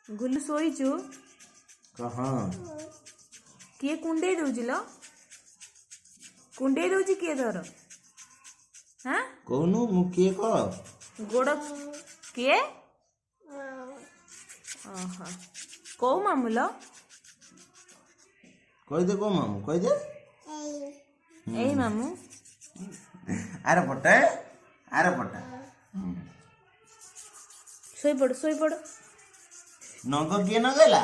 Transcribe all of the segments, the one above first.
गुलु शोचु कहाँ किए कुंडे दउछि ल कुंडे दउछि किए धर हां कहनु मु किए कह गोड़ किए ओहो को मामू ल कह दे को मामू कह दे एई मामू आरे पटा सोई पड़ नंग किए नगेला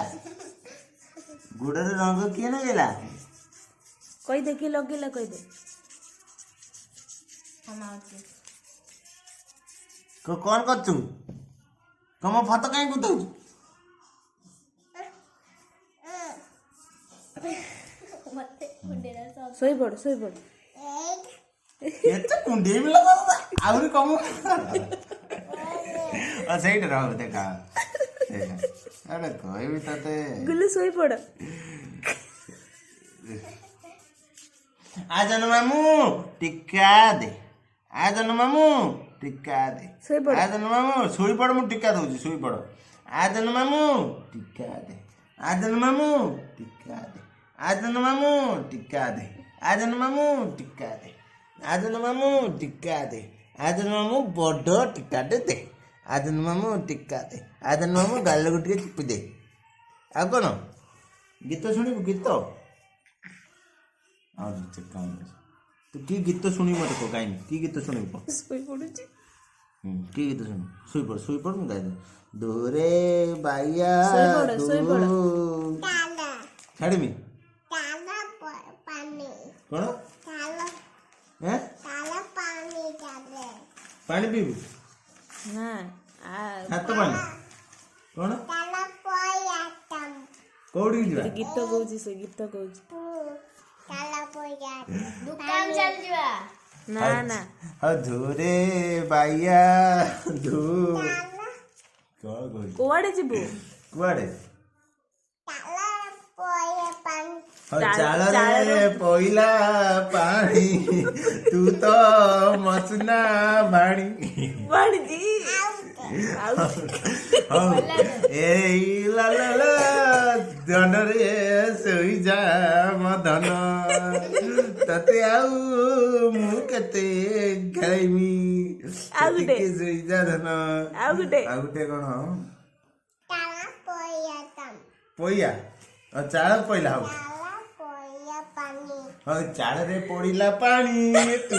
गुड़े रंग किए नगेला कहि दे कि लगेला कहि दे कौन कर तू कम फत कहीं गुतौ सोई पड़ केते कुंडी में लगा आउरी कम सही रहो देखा अरे कोई भी तते गुल्लू सोई पड़ आजन मामू टिक्का दे आजन मामू टिक्का दे सोई पड़ आजन मामू सोई पड़ मु टिक्का दउची सोई पड़ आजन मामू टिक्का दे आजन मामू टिक्का दे आजन मामू टिक्का दे आजन मामू टिक्का दे आजन मामू टिक्का दे आजन मामू बड़ टिक्का दे आजन मामू टिक्का दे आजन मामू गाल गुटे चिपी दे आ कौन गीत शुणु गीत तू कि गीत शुणी मत को गाइन कि गीत शुणु सोई पड़ुछि कि गीत शुणु शुई पड़ मु गाइ दूरे बाइया सोई पड़ छाड़मी कौन हैं पानी पीबू ना हाथ पानी कौन कौड़ी जीवा गीत कहूछि से गीत कहूछि दुकान चल जीवा ना ना धूरे बाइया धू कौन कह कुआडे जिबु कुआड़े चाल रे पइला पानी तू तो मसना भाणी बाड़जी ए ला ला ला धन रे सोई जा मधन तते आउ मु केते गाइमी आउ गुटे। के सोई जा धन आउ गुटे कौन पइया और चाल पइला हो हाँ चाल रे पड़िला पानी तू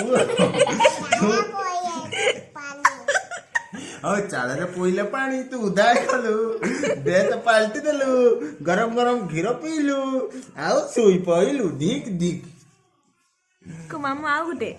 हाँ चाल रे पड़िला पानी तू उदाय कलु देह पाल्टी देलु गरम गरम घीर पीलु आउ सोई पइलु दिक दिक को मामू आउ गुटे